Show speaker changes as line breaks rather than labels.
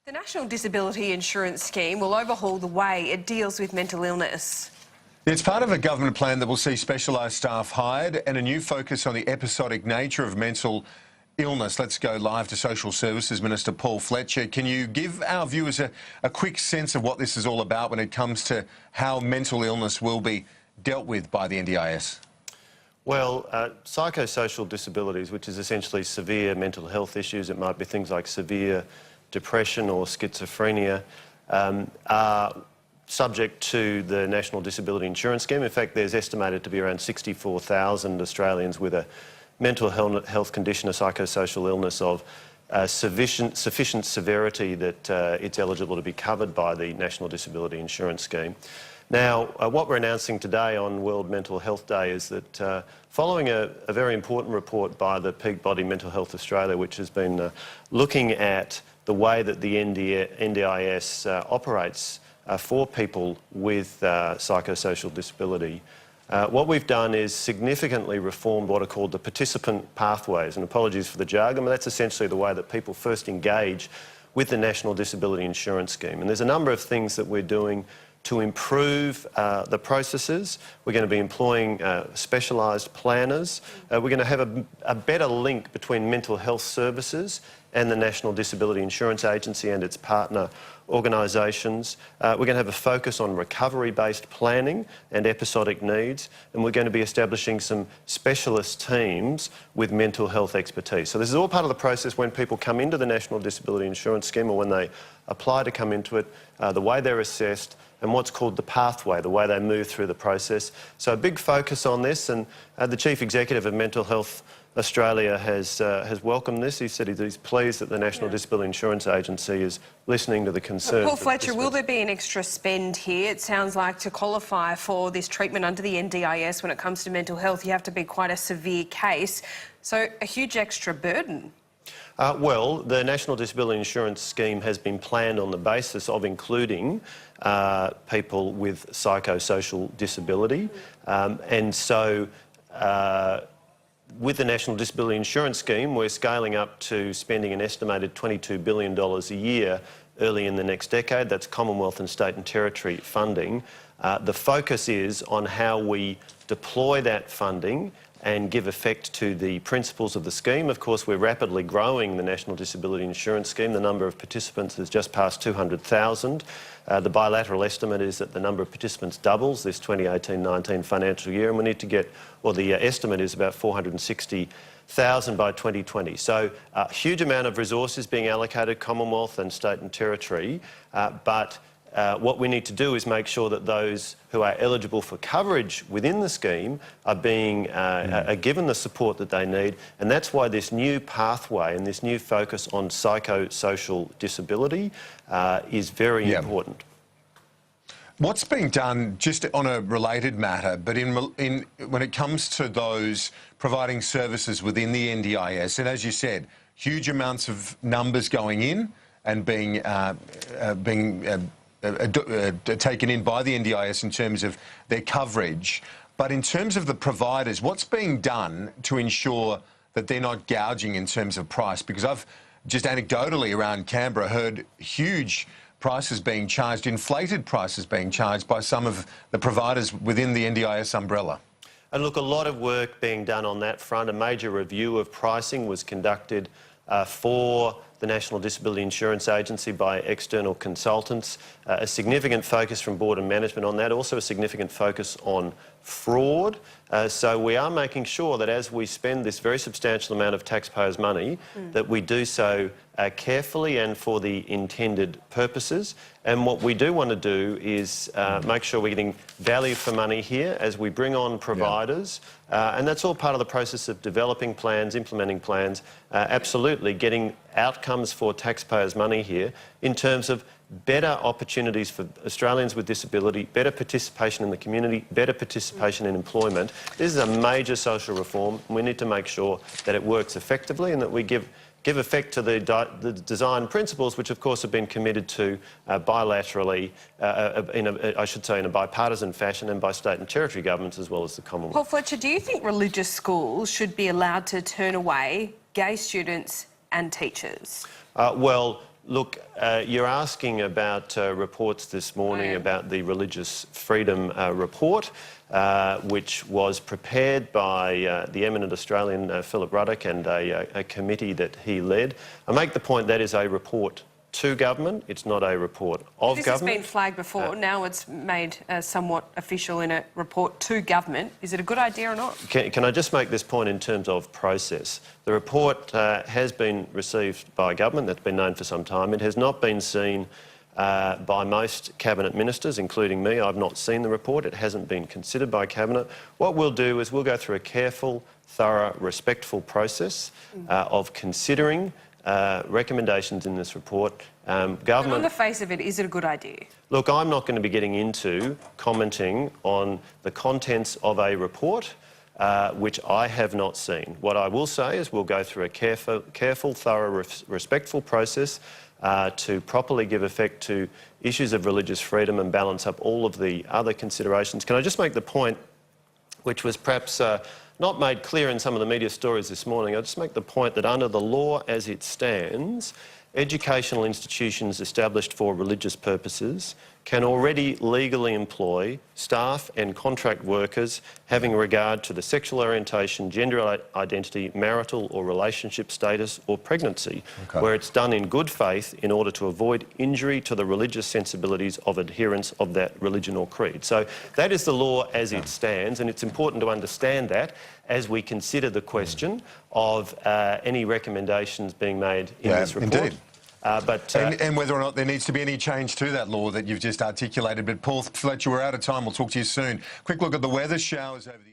The National Disability Insurance Scheme will overhaul the way it deals with mental illness.
It's part of a government plan that will see specialised staff hired and a new focus on the episodic nature of mental illness. Let's go live to Social Services Minister Paul Fletcher. Can you give our viewers a quick sense of what this is all about when it comes to how mental illness will be dealt with by the NDIS?
Well, psychosocial disabilities, which is essentially severe mental health issues, it might be things like severe depression or schizophrenia, are subject to the National Disability Insurance Scheme. In fact, there's estimated to be around 64,000 Australians with a mental health condition, a psychosocial illness of sufficient severity that it's eligible to be covered by the National Disability Insurance Scheme. Now, what we're announcing today on World Mental Health Day is that following a very important report by the peak body Mental Health Australia, which has been looking at the way that the NDIS operates for people with psychosocial disability, what we've done is significantly reformed what are called the participant pathways. And apologies for the jargon, but that's essentially the way that people first engage with the National Disability Insurance Scheme. And there's a number of things that we're doing to improve the processes. We're going to be employing specialised planners. We're going to have a better link between mental health services and the National Disability Insurance Agency and its partner organisations. We're going to have a focus on recovery-based planning and episodic needs, and we're going to be establishing some specialist teams with mental health expertise. So this is all part of the process when people come into the National Disability Insurance Scheme or when they apply to come into it, the way they're assessed, and what's called the pathway, the way they move through the process. So a big focus on this, and the Chief Executive of Mental Health Australia has welcomed this. He said he's pleased that the National Disability Insurance Agency is listening to the concerns.
Paul Fletcher, will there be an extra spend here? It sounds like to qualify for this treatment under the NDIS when it comes to mental health, you have to be quite a severe case. So a huge extra burden.
Well, the National Disability Insurance Scheme has been planned on the basis of including people with psychosocial disability. And so with the National Disability Insurance Scheme, we're scaling up to spending an estimated $22 billion a year early in the next decade. That's Commonwealth and state and territory funding. The focus is on how we deploy that funding and give effect to the principles of the scheme. Of course, we're rapidly growing the National Disability Insurance Scheme. The number of participants has just passed 200,000. The bilateral estimate is that the number of participants doubles this 2018-19 financial year, and we need to get, well, the estimate is about 460,000 by 2020. So a huge amount of resources being allocated, Commonwealth and state and territory, but what we need to do is make sure that those who are eligible for coverage within the scheme are being are given the support that they need, and that's why this new pathway and this new focus on psychosocial disability is very important.
What's being done, just on a related matter, but when it comes to those providing services within the NDIS, and as you said, huge amounts of numbers going in and being taken in by the NDIS in terms of their coverage. But in terms of the providers, what's being done to ensure that they're not gouging in terms of price? Because I've just anecdotally around Canberra heard huge prices being charged, inflated prices being charged by some of the providers within the NDIS umbrella.
And look, a lot of work being done on that front. A major review of pricing was conducted for the National Disability Insurance Agency by external consultants. A significant focus from board and management on that, also a significant focus on fraud. So we are making sure that as we spend this very substantial amount of taxpayers' money, that we do so carefully and for the intended purposes. And what we do want to do is make sure we're getting value for money here as we bring on providers. And that's all part of the process of developing plans, implementing plans, absolutely getting outcomes for taxpayers' money here in terms of better opportunities for Australians with disability, better participation in the community, better participation in employment. This is a major social reform. We need to make sure that it works effectively and that we give effect to the design principles, which of course have been committed to bilaterally, I should say in a bipartisan fashion, and by state and territory governments as well as the Commonwealth.
Paul Fletcher, do you think religious schools should be allowed to turn away gay students and teachers?
Well, Look, you're asking about reports this morning about the Religious Freedom Report, which was prepared by the eminent Australian Philip Ruddock and a committee that he led. I make the point that is a report to government, it's not a report of
this
government.
This has been flagged before, now it's made somewhat official in a report to government. Is it a good idea or not?
Can I just make this point in terms of process? The report has been received by government, that's been known for some time. It has not been seen by most cabinet ministers, including me. I've not seen the report, it hasn't been considered by cabinet. What we'll do is we'll go through a careful, thorough, respectful process of considering recommendations in this report.
Government... On the face of it, is it a good idea?
Look, I'm not going to be getting into commenting on the contents of a report which I have not seen. What I will say is we'll go through a careful, thorough, respectful process to properly give effect to issues of religious freedom and balance up all of the other considerations. Can I just make the point, which was perhaps not made clear in some of the media stories this morning, I'll just make the point that under the law as it stands, educational institutions established for religious purposes can already legally employ staff and contract workers having regard to the sexual orientation, gender identity, marital or relationship status or pregnancy, where it's done in good faith in order to avoid injury to the religious sensibilities of adherents of that religion or creed. So that is the law as it stands, and it's important to understand that as we consider the question of any recommendations being made in this report.
Indeed.
And
whether or not there needs to be any change to that law that you've just articulated. But Paul Fletcher, we're out of time. We'll talk to you soon. Quick look at the weather. Showers over the